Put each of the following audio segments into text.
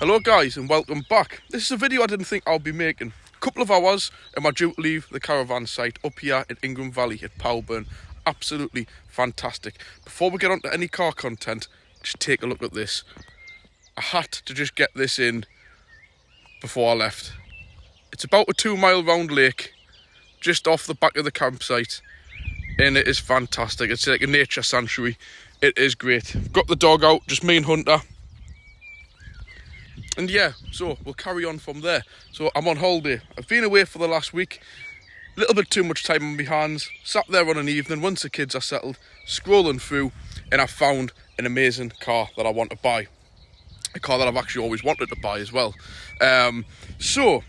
Hello guys and welcome back. This is a video I didn't think I'd be making. A couple of hours and I'm due to leave the caravan site up here in Ingram Valley at Powerburn. Absolutely fantastic. Before we get on to any car content, just take a look at this. I had to just get this in before I left. It's about a 2-mile round lake just off the back of the campsite and it is fantastic. It's like a nature sanctuary. It is great. I've got the dog out, just me and Hunter. And yeah, so we'll carry on from there. So I'm on holiday. I've been away for the last week. A little bit too much time on my hands. Sat there on an evening, once the kids are settled, scrolling through, and I found an amazing car that I want to buy. A car that I've actually always wanted to buy as well. So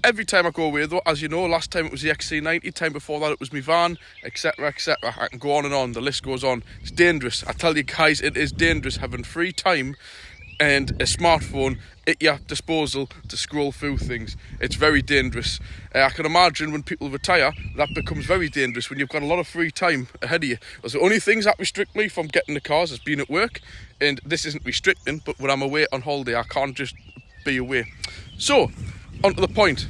every time I go away though, as you know, last time it was the XC90, time before that it was my van, etc, etc. I can go on and on, the list goes on. It's dangerous. I tell you guys, it is dangerous having free time and a smartphone at your disposal to scroll through things. It's very dangerous. I can imagine when people retire, that becomes very dangerous when you've got a lot of free time ahead of you. Because the only things that restrict me from getting the cars is being at work, and this isn't restricting, but when I'm away on holiday, I can't just be away. So, on to the point.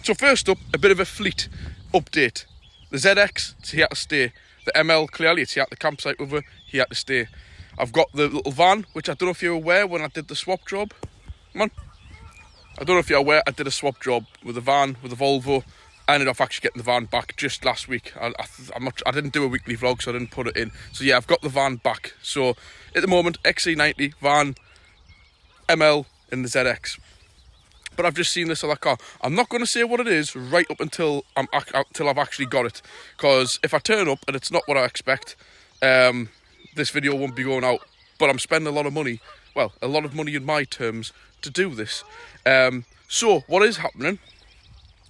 So first up, a bit of a fleet update. The ZX, it's here to stay. The ML, clearly, it's here at the campsite with her, here to stay. I've got the little van, which I don't know if you're aware when I did the swap job. Come on. I don't know if you're aware, I did a swap job with the van, with the Volvo. I ended up actually getting the van back just last week. I didn't do a weekly vlog, so I didn't put it in. So yeah, I've got the van back. So at the moment, XC90, van, ML, and the ZX. But I've just seen this other car. I'm not going to say what it is right up until I've actually got it. Because if I turn up and it's not what I expect, this video won't be going out. But I'm spending a lot of money, well, a lot of money in my terms, to do this. So what is happening,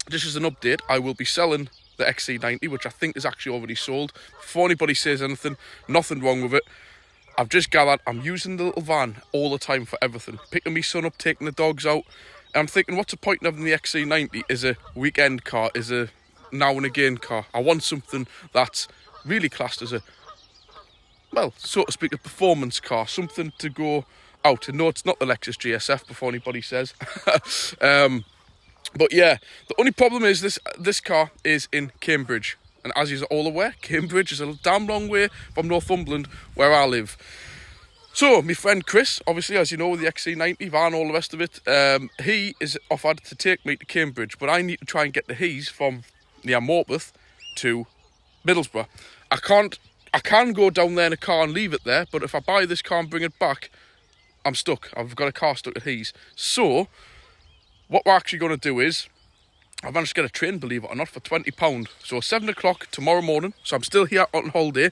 just as an update, I will be selling the XC90, which I think is actually already sold. Before anybody says anything, nothing wrong with it. I've just gathered, I'm using the little van all the time for everything. Picking my son up, taking the dogs out. And I'm thinking, what's the point of having the XC90 as a weekend car, as a now and again car? I want something that's really classed as a, well, so to speak, a performance car. Something to go out. And no, it's not the Lexus GSF, before anybody says. But yeah, the only problem is this car is in Cambridge. And as you're all aware, Cambridge is a damn long way from Northumberland, where I live. So, my friend Chris, obviously, as you know, with the XC90 van, all the rest of it, he is offered to take me to Cambridge, but I need to try and get the He's from near Morpeth to Middlesbrough. I can go down there in a car and leave it there, but if I buy this car and bring it back, I'm stuck. I've got a car stuck at He's. So, what we're actually going to do is, I've managed to get a train, believe it or not, for £20. So 7 o'clock tomorrow morning. So I'm still here on holiday.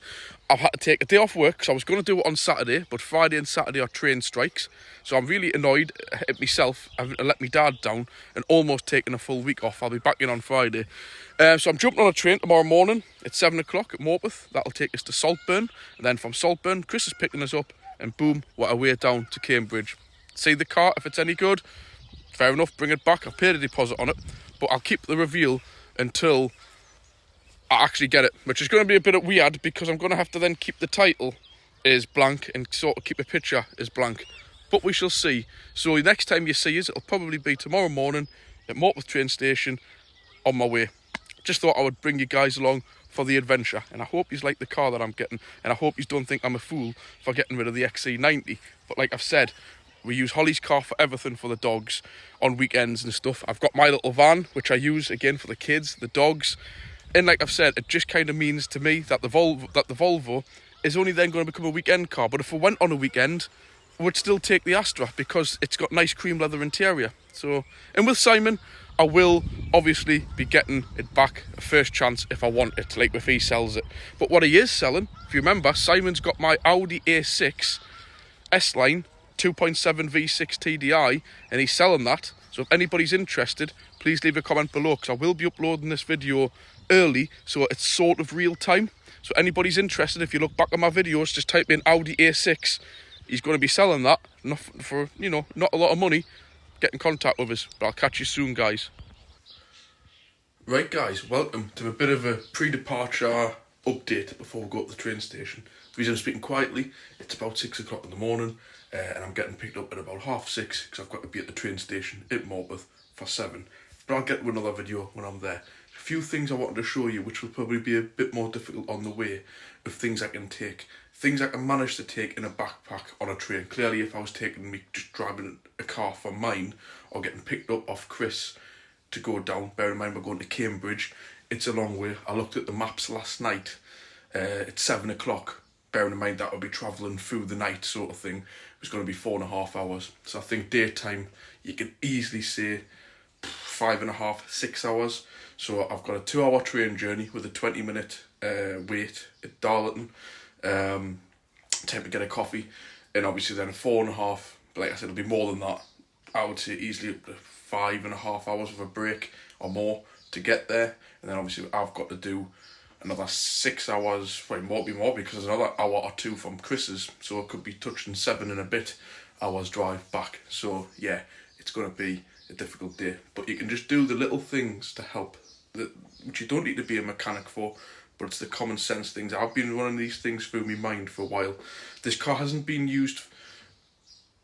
I've had to take a day off work because I was going to do it on Saturday, but Friday and Saturday are train strikes. So I'm really annoyed at myself having to let my dad down and almost taking a full week off. I'll be back in on Friday. So I'm jumping on a train tomorrow morning at 7 o'clock at Morpeth. That'll take us to Saltburn. And then from Saltburn, Chris is picking us up. And boom, we're away down to Cambridge. See the car, if it's any good, fair enough, bring it back. I've paid a deposit on it. But I'll keep the reveal until I actually get it, which is going to be a bit weird because I'm going to have to then keep the title as blank and sort of keep the picture as blank. But we shall see. So the next time you see us, it'll probably be tomorrow morning at Morpeth train station on my way. Just thought I would bring you guys along for the adventure. And I hope you like the car that I'm getting. And I hope you don't think I'm a fool for getting rid of the XC90. But like I've said, we use Holly's car for everything for the dogs on weekends and stuff. I've got my little van, which I use again for the kids, the dogs. And like I've said, it just kind of means to me that the Volvo is only then going to become a weekend car. But if we went on a weekend, we'd still take the Astra because it's got nice cream leather interior. So, and with Simon, I will obviously be getting it back a first chance if I want it, like if he sells it. But what he is selling, if you remember, Simon's got my Audi A6 S-Line 2.7 V6 TDI, and he's selling that. So if anybody's interested, please leave a comment below, because I will be uploading this video early, so it's sort of real time. So anybody's interested, if you look back at my videos, just type in Audi A6. He's going to be selling that, not for, you know, not a lot of money. Get in contact with us, but I'll catch you soon, guys. Right, guys, welcome to a bit of a pre-departure update before we go to the train station. The reason I'm speaking quietly, it's about 6 o'clock in the morning. and I'm getting picked up at about 6:30 because I've got to be at the train station at Morpeth for 7. But I'll get to another video when I'm there. A few things I wanted to show you, which will probably be a bit more difficult on the way, of things I can take. Things I can manage to take in a backpack on a train. Clearly, if I was just driving a car for mine, or getting picked up off Chris to go down, bear in mind we're going to Cambridge, it's a long way. I looked at the maps last night, it's 7 o'clock. Bearing in mind that I'll be travelling through the night sort of thing, it's going to be 4.5 hours. So I think daytime, you can easily say 5.5, 6 hours. So I've got a 2-hour train journey with a 20-minute wait at Darlington. Time to get a coffee, and obviously then 4.5, but like I said, it'll be more than that. I would say easily up to 5.5 hours with a break or more to get there, and then obviously I've got to do another 6 hours, well, it might be more because there's another hour or two from Chris's, so it could be touching 7 and a bit hours drive back. So yeah, it's going to be a difficult day, but you can just do the little things to help, which you don't need to be a mechanic for, but it's the common sense things. I've been running these things through my mind for a while. This car hasn't been used,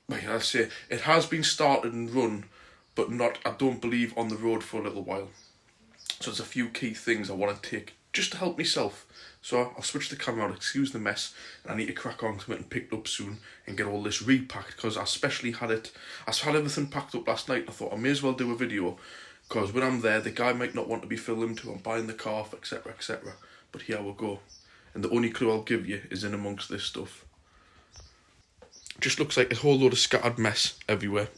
like I say, it has been started and run, but not, I don't believe, on the road for a little while. So there's a few key things I want to take just to help myself. So I'll switch the camera out, excuse the mess, and I need to crack on to getting picked up soon and get all this repacked, because I had everything packed up last night, and I thought I may as well do a video, because when I'm there, the guy might not want to be filmed who I'm buying the car for, etc, etc. But here we'll go. And the only clue I'll give you is in amongst this stuff. Just looks like a whole load of scattered mess everywhere.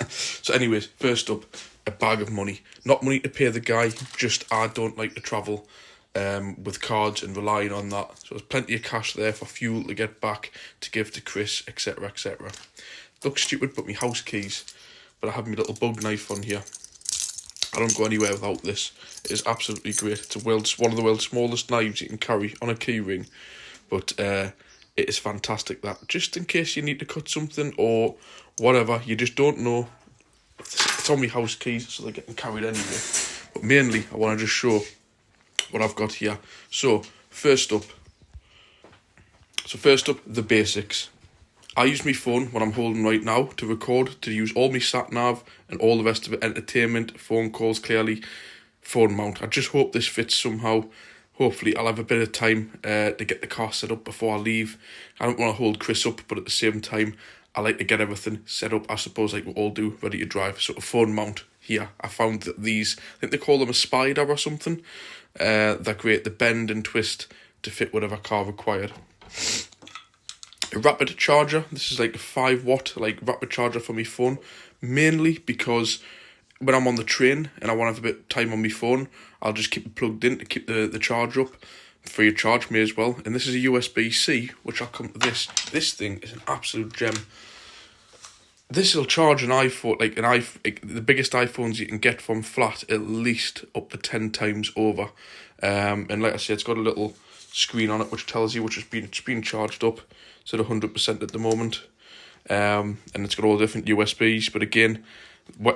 So anyways, first up, a bag of money. Not money to pay the guy, just I don't like to travel with cards and relying on that. So there's plenty of cash there for fuel to get back, to give to Chris, etc, etc. Looks stupid, but my house keys. But I have my little bug knife on here. I don't go anywhere without this. It is absolutely great. It's one of the world's smallest knives you can carry on a key ring. But it is fantastic, that. Just in case you need to cut something or whatever, you just don't know. It's on my house keys, so they're getting carried anyway. But mainly, I want to just show what I've got here. So, first up, the basics. I use my phone, what I'm holding right now, to record, to use all my sat-nav and all the rest of it, entertainment, phone calls, clearly, phone mount. I just hope this fits somehow. Hopefully I'll have a bit of time to get the car set up before I leave. I don't want to hold Chris up, but at the same time, I like to get everything set up, I suppose, like we all do, ready to drive. So a phone mount here. I found that these, I think they call them a spider or something. They're great. They bend and twist to fit whatever car required. A rapid charger. This is like a 5-watt rapid charger for my phone, mainly because when I'm on the train and I want to have a bit of time on my phone, I'll just keep it plugged in to keep the charge up. Free of charge, may as well. And this is a USB-C, which I'll come to this. This thing is an absolute gem. This will charge an iPhone, the biggest iPhones you can get from flat, at least up to 10 times over. And like I said, it's got a little screen on it which tells you it's been charged up. It's at 100% at the moment. And it's got all the different USBs. But again,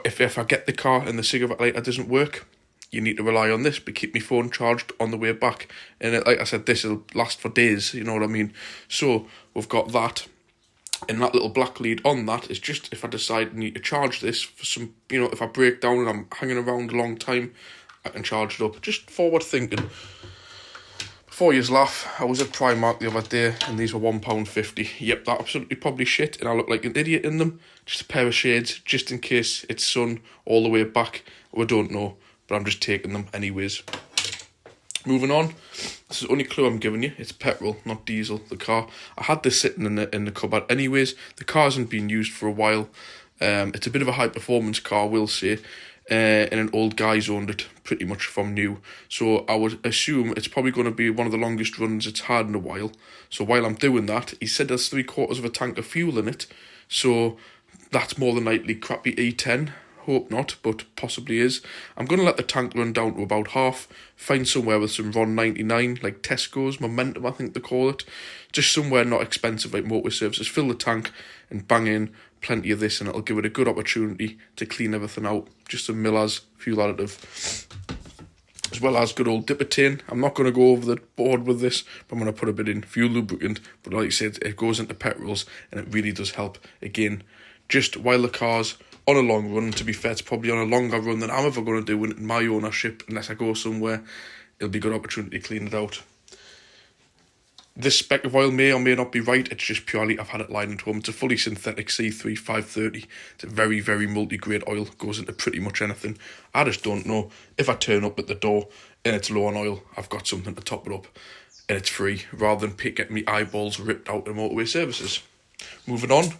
if I get the car and the cigarette lighter doesn't work, you need to rely on this, but keep my phone charged on the way back. And like I said, this will last for days, you know what I mean? So we've got that. And that little black lead on that is just if I decide I need to charge this for some, if I break down and I'm hanging around a long time, I can charge it up. Just forward thinking. Before you laugh, I was at Primark the other day and these were £1.50. Yep, that absolutely probably shit and I look like an idiot in them. Just a pair of shades, just in case it's sun all the way back. We don't know, but I'm just taking them anyways. Moving on, this is the only clue I'm giving you. It's petrol, not diesel, the car. I had this sitting in the cupboard anyways. The car hasn't been used for a while. It's a bit of a high-performance car, we'll say. And an old guy's owned it pretty much from new. So I would assume it's probably going to be one of the longest runs it's had in a while. So while I'm doing that, he said there's 3/4 of a tank of fuel in it. So that's more than likely crappy E10. Hope not, but possibly is. I'm going to let the tank run down to about half, find somewhere with some RON 99, like Tesco's, Momentum I think they call it, just somewhere not expensive like motor services, fill the tank and bang in plenty of this and it'll give it a good opportunity to clean everything out. Just some Miller's fuel additive. as well as good old Dippertain. I'm not going to go over the board with this, but I'm going to put a bit in fuel lubricant. But like I said, it goes into petrols and it really does help. Again, just while the car's on a long run, to be fair, it's probably on a longer run than I'm ever going to do in my ownership, unless I go somewhere. It'll be a good opportunity to clean it out. This spec of oil may or may not be right. It's just purely I've had it lying at home. It's a fully synthetic C3 530. It's a very, very multi-grade oil. Goes into pretty much anything. I just don't know. If I turn up at the door and it's low on oil, I've got something to top it up. And it's free, rather than getting me eyeballs ripped out in motorway services. Moving on,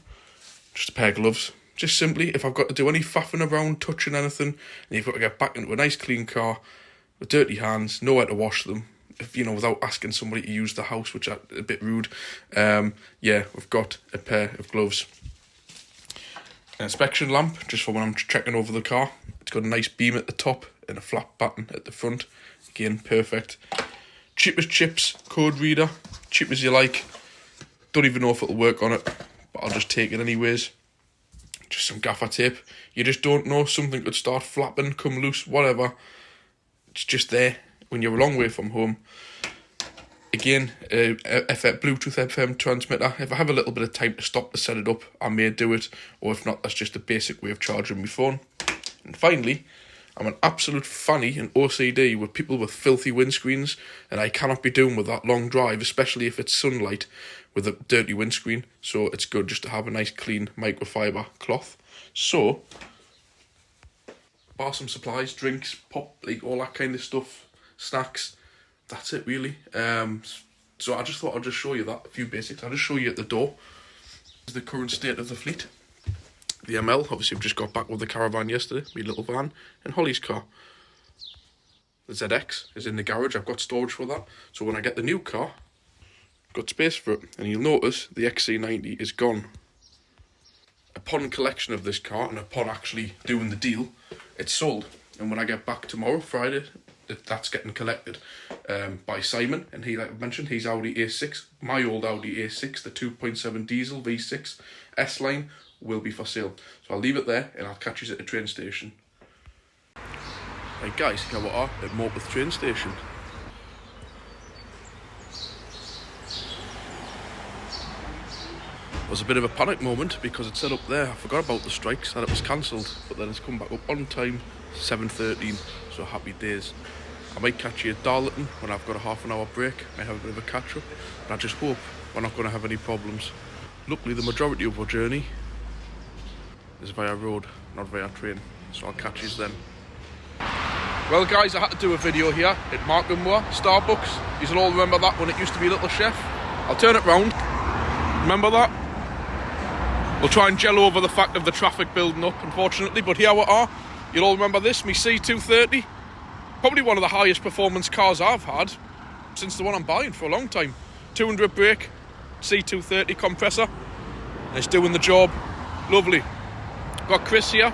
just a pair of gloves. Just simply, if I've got to do any faffing around, touching anything, and you've got to get back into a nice clean car with dirty hands, nowhere to wash them, if, you know, without asking somebody to use the house, which is a bit rude. Yeah, we've got a pair of gloves. An inspection lamp, just for when I'm checking over the car. It's got a nice beam at the top and a flat button at the front. Again, perfect. Cheap as chips, code reader, cheap as you like. Don't even know if it'll work on it, but I'll just take it anyways. Just some gaffer tape. You just don't know, something could start flapping, come loose, whatever. It's just there when you're a long way from home. Again, Bluetooth FM transmitter. If I have a little bit of time to stop to set it up, I may do it. Or if not, that's just a basic way of charging my phone. And finally, I'm an absolute fanny and OCD with people with filthy windscreens, and I cannot be doing with that long drive, especially if it's sunlight with a dirty windscreen. So it's good just to have a nice clean microfiber cloth. So, bar some supplies, drinks, pop, like all that kind of stuff, snacks. That's it really. So I just thought I'd just show you that, a few basics. I'll just show you at the door. This is the current state of the fleet. The ML, obviously I've just got back with the caravan yesterday, my little van, and Holly's car. The ZX is in the garage, I've got storage for that. So when I get the new car, I've got space for it. And you'll notice the XC90 is gone. Upon collection of this car, and upon actually doing the deal, it's sold. And when I get back tomorrow, Friday, that's getting collected by Simon, and he, like I mentioned, he's Audi A6, my old Audi A6, the 2.7 diesel V6 S-Line will be for sale. So I'll leave it there, and I'll catch you at the train station. Right guys, here we are at Morpeth train station. It was a bit of a panic moment because it said up there, I forgot about the strikes, that it was cancelled, but then it's come back up on time, 7:13, so happy days. I might catch you at Darlington when I've got a half an hour break. I have a bit of a catch up, and I just hope we're not going to have any problems. Luckily the majority of our journey is via road, not via train, so I'll catch you then. Well guys, I had to do a video here at Markham Moor, Starbucks. You'll all remember that when it used to be Little Chef. I'll turn it round. Remember that? We'll try and gel over the fact of the traffic building up, unfortunately, but here we are. You'll all remember this, my C230. Probably one of the highest performance cars I've had since the one I'm buying for a long time. 200 brake, C230 compressor. It's doing the job. Lovely. Got Chris here,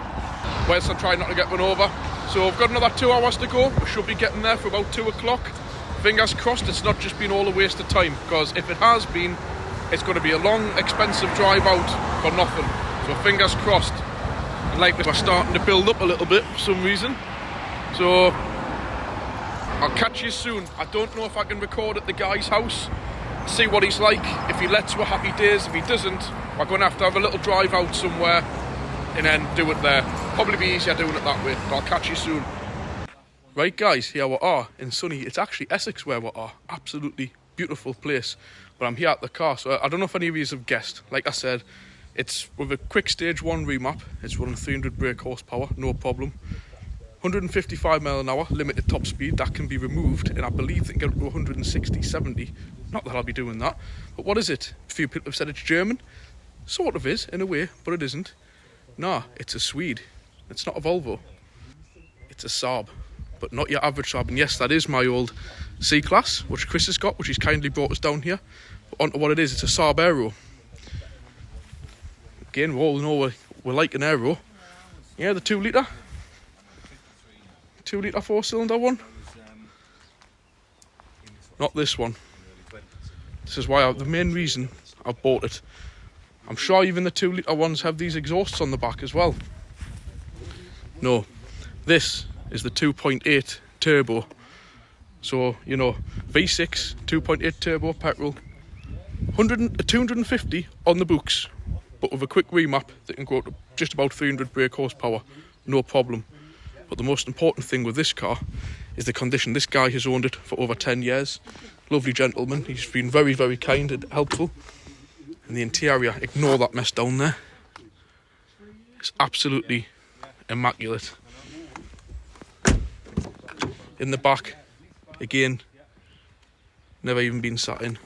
whilst I'm trying not to get run over. So I've got another 2 hours to go. We should be getting there for about 2 o'clock. Fingers crossed it's not just been all a waste of time, because if it has been, it's going to be a long, expensive drive out for nothing. So fingers crossed. And like we're starting to build up a little bit for some reason. So I'll catch you soon. I don't know if I can record at the guy's house, see what he's like. If he lets, we're happy days. If he doesn't, we're going to have a little drive out somewhere and then do it there. Probably be easier doing it that way, but I'll catch you soon. Right guys, here we are in sunny, it's actually Essex where we are. Absolutely beautiful place. But I'm here at the car, so I don't know if any of you have guessed. Like I said, it's with a quick stage 1 remap. It's running 300 brake horsepower, no problem. 155 mile an hour, limited top speed, that can be removed, and I believe they can get up to 160, 70. Not that I'll be doing that, but what is it? A few people have said it's German. Sort of is, in a way, but it isn't. Nah, it's a Swede. It's not a Volvo. It's a Saab, but not your average Saab. And yes, that is my old C-Class, which Chris has got, which he's kindly brought us down here. But onto what it is, it's a Saab Aero. Again, we all know we're like an Aero. Yeah, the 2 litre. 2 litre 4-cylinder one. Not this one. This is why the main reason I bought it. I'm sure even the 2 litre ones have these exhausts on the back as well. No, this is the 2.8 turbo So, you know, V6, 2.8 turbo petrol, 250 on the books, but with a quick remap, they can go to just about 300 brake horsepower, no problem. But the most important thing with this car is the condition. This guy has owned it for over 10 years. Lovely gentleman. He's been very, very kind and helpful. And the interior, ignore that mess down there. It's absolutely immaculate. In the back, again, never even been sat in.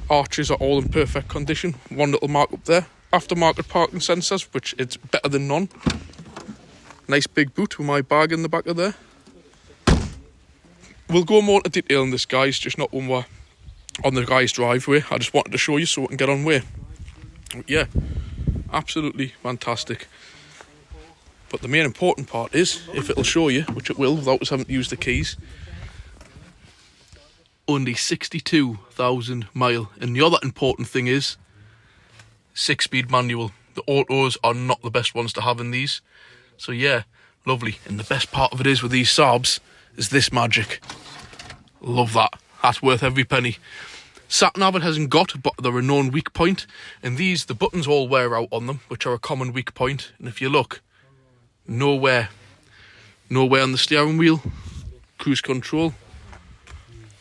Arches are all in perfect condition. One little mark up there. Aftermarket parking sensors, which it's better than none. Nice big boot with my bag in the back of there. We'll go more into detail on this, guys, just not when we're on the guy's driveway. I just wanted to show you so we can get on way. Yeah, absolutely fantastic. But the main important part is, if it'll show you, which it will without us having to use the keys, only 62,000 miles. And the other important thing is 6-speed manual. The autos are not the best ones to have in these. So yeah, lovely. And the best part of it is with these Saabs is this magic. Love that. That's worth every penny. Sat-nav it hasn't got, but they're a known weak point. And these, the buttons all wear out on them, which are a common weak point. And if you look, nowhere on the steering wheel. Cruise control.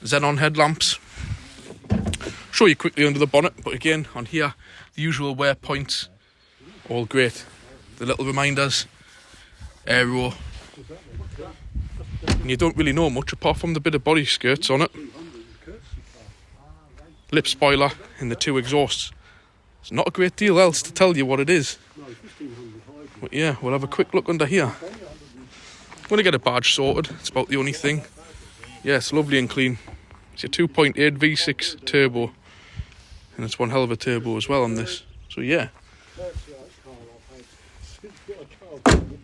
Xenon headlamps. Show you quickly under the bonnet, but again, on here, the usual wear points. All great. The little reminders. Aero. And you don't really know much apart from the bit of body skirts on it. Lip spoiler and the 2 exhausts. It's not a great deal else to tell you what it is. But yeah, we'll have a quick look under here. I'm going to get a badge sorted. It's about the only thing. Yeah, it's lovely and clean. It's a 2.8 V6 turbo. And it's one hell of a turbo as well on this. So yeah.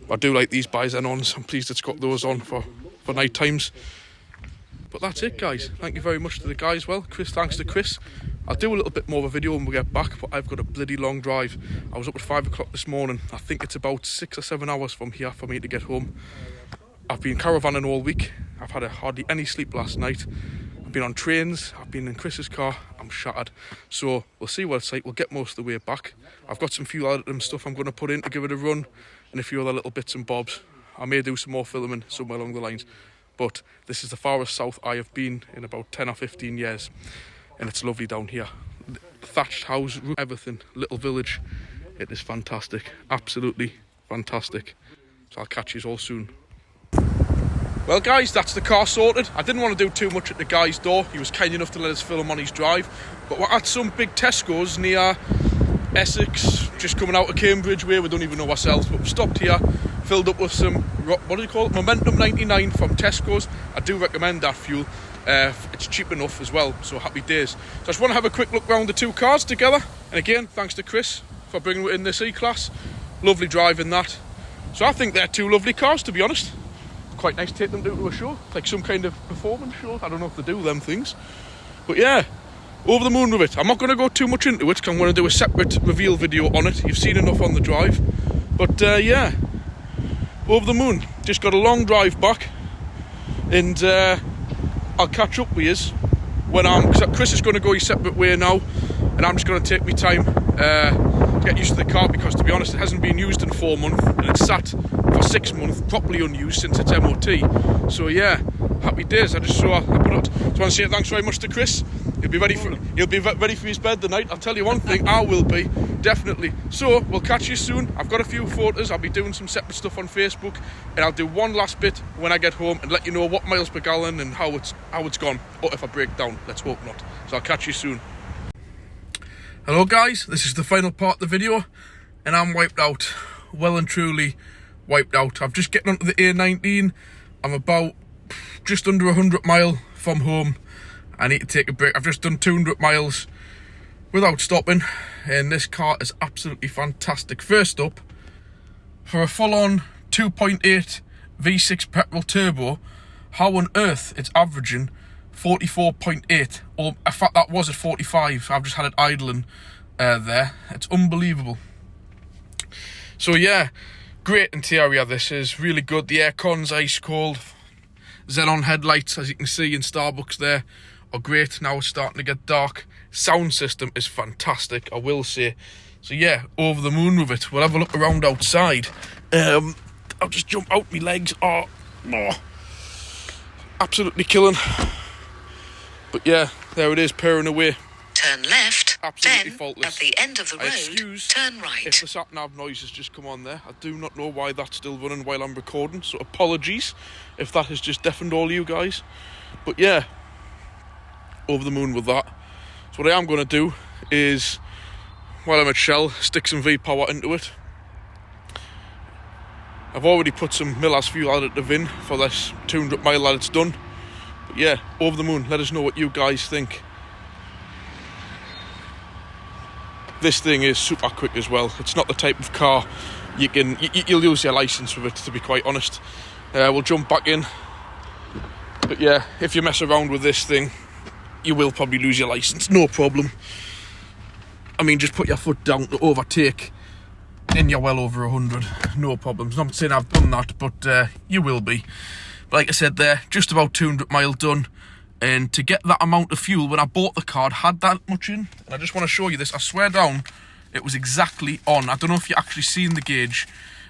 I do like these bi-Xenons. I'm pleased it's got those on for night times. But that's it, guys. Thank you very much to the guys. Well, Chris, thanks to Chris. I'll do a little bit more of a video when we get back, but I've got a bloody long drive. I was up at 5 o'clock this morning. I think it's about 6 or 7 hours from here for me to get home. I've been caravanning all week. I've had hardly any sleep last night. I've been on trains. I've been in Chris's car. I'm shattered. So we'll see what it's like. We'll get most of the way back. I've got some fuel additive stuff I'm going to put in to give it a run, and a few other little bits and bobs. I may do some more filming somewhere along the lines. But this is the farthest south I have been in about 10 or 15 years. And it's lovely down here. Thatched house, everything, little village. It is fantastic, absolutely fantastic. So I'll catch you all soon. Well guys, that's the car sorted. I didn't want to do too much at the guy's door. He was kind enough to let us film on his drive. But we're at some big Tesco's near Essex, just coming out of Cambridge way. We don't even know ourselves, but we stopped here, filled up with some, what do you call it? Momentum 99 from Tesco's. I do recommend that fuel. It's cheap enough as well, so happy days. So I just want to have a quick look around the 2 cars together. And again, thanks to Chris for bringing it in this E-Class. Lovely driving that. So I think they're 2 lovely cars, to be honest. Quite nice to take them to a show, like some kind of performance show. I don't know if they do them things. But yeah, over the moon with it. I'm not going to go too much into it, because I'm going to do a separate reveal video on it. You've seen enough on the drive. But yeah, over the moon. Just got a long drive back. And I'll catch up with you when because Chris is going to go his separate way now, and I'm just going to take my time to get used to the car, because to be honest, it hasn't been used in 4 months, and it's sat for 6 months properly unused since its MOT. So yeah, happy days. I just want to say thanks very much to Chris. He'll be ready for his bed tonight. I'll tell you one thing, I will be, definitely. So we'll catch you soon. I've got a few photos. I'll be doing some separate stuff on Facebook, and I'll do one last bit when I get home and let you know what miles per gallon and how it's gone, or if I break down. Let's hope not. So I'll catch you soon. Hello guys, this is the final part of the video, and I'm wiped out, well and truly wiped out. I've just getting onto the A19. I'm about just under 100 mile from home. I need to take a break. I've just done 200 miles without stopping, and this car is absolutely fantastic. First up, for a full-on 2.8 V6 petrol turbo, how on earth it's averaging 44.8, or in fact that was at 45. I've just had it idling there. It's unbelievable. So yeah, great interior. This is really good. The aircon's ice cold. xenon headlights, as you can see in Starbucks there, are great. Now it's starting to get dark. Sound system is fantastic, I will say. So yeah, over the moon with it. We'll have a look around outside. I'll just jump out, my legs are absolutely killing. But yeah, there it is, purring away. Turn left, Absolutely then faultless. at the end of the road, Excuse turn right. if the sat-nav noise has just come on there. I do not know why that's still running while I'm recording, so apologies if that has just deafened all you guys. But yeah, over the moon with that. So what I am going to do is, while I'm at Shell, stick some V-power into it. I've already put some Miller's fuel additive in for this 200 mile that it's done. But yeah, over the moon. Let us know what you guys think. This thing is super quick as well. It's not the type of car you'll lose your license with it, to be quite honest. We'll jump back in. But yeah, if you mess around with this thing, you will probably lose your license, no problem. I mean, just put your foot down to overtake and you're well over 100, no problems. Not saying I've done that, but you will be. But like I said there, just about 200 mile done. And to get that amount of fuel, when I bought the car, had that much in. And I just want to show you this. I swear down, it was exactly on. I don't know if you actually seen the gauge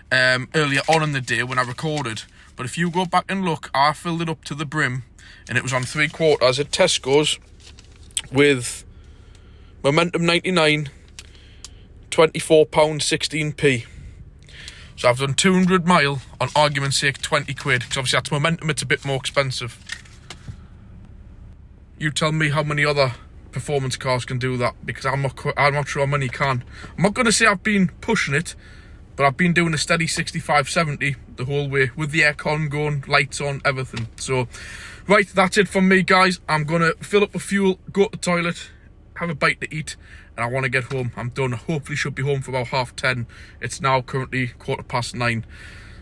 earlier on in the day when I recorded. But if you go back and look, I filled it up to the brim. And it was on 3/4 at Tesco's with Momentum 99, £24.16p. So I've done 200 mile, on argument's sake, 20 quid. Because obviously that's Momentum, it's a bit more expensive. You tell me how many other performance cars can do that, because I'm not sure how many can. I'm not going to say I've been pushing it, but I've been doing a steady 65, 70 the whole way, with the aircon going, lights on, everything. So, right, that's it from me, guys. I'm going to fill up with fuel, go to the toilet, have a bite to eat, and I want to get home. I'm done. Hopefully should be home for about 10:30. It's now currently 9:15.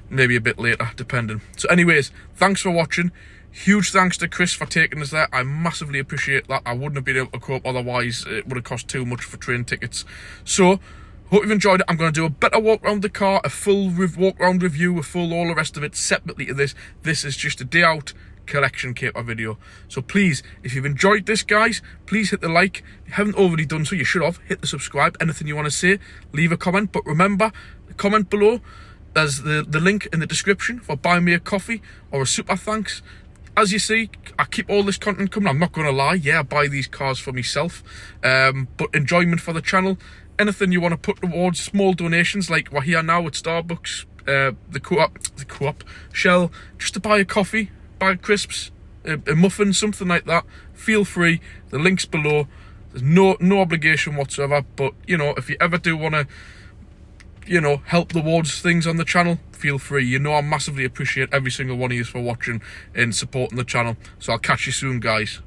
Maybe a bit later, depending. So anyways, thanks for watching. Huge thanks to Chris for taking us there. I massively appreciate that. I wouldn't have been able to cope otherwise. It would have cost too much for train tickets. So, hope you've enjoyed it. I'm going to do a better walk around the car, a full walk around review, a full all the rest of it separately to this. This is just a day out collection caper video. So please, if you've enjoyed this, guys, please hit the like. If you haven't already done so, you should have. Hit the subscribe. Anything you want to say, leave a comment. But remember, comment below. There's the link in the description for buying me a coffee or a super thanks. As you see, I keep all this content coming. I'm not going to lie. Yeah, I buy these cars for myself. But enjoyment for the channel. Anything you want to put towards small donations, like we're here now at Starbucks, the co-op, Shell, just to buy a coffee, buy crisps, a muffin, something like that. Feel free. The link's below. There's no obligation whatsoever. But, you know, if you ever do want to, you know, help towards things on the channel, feel free. You know I massively appreciate every single one of you for watching and supporting the channel. So I'll catch you soon, guys.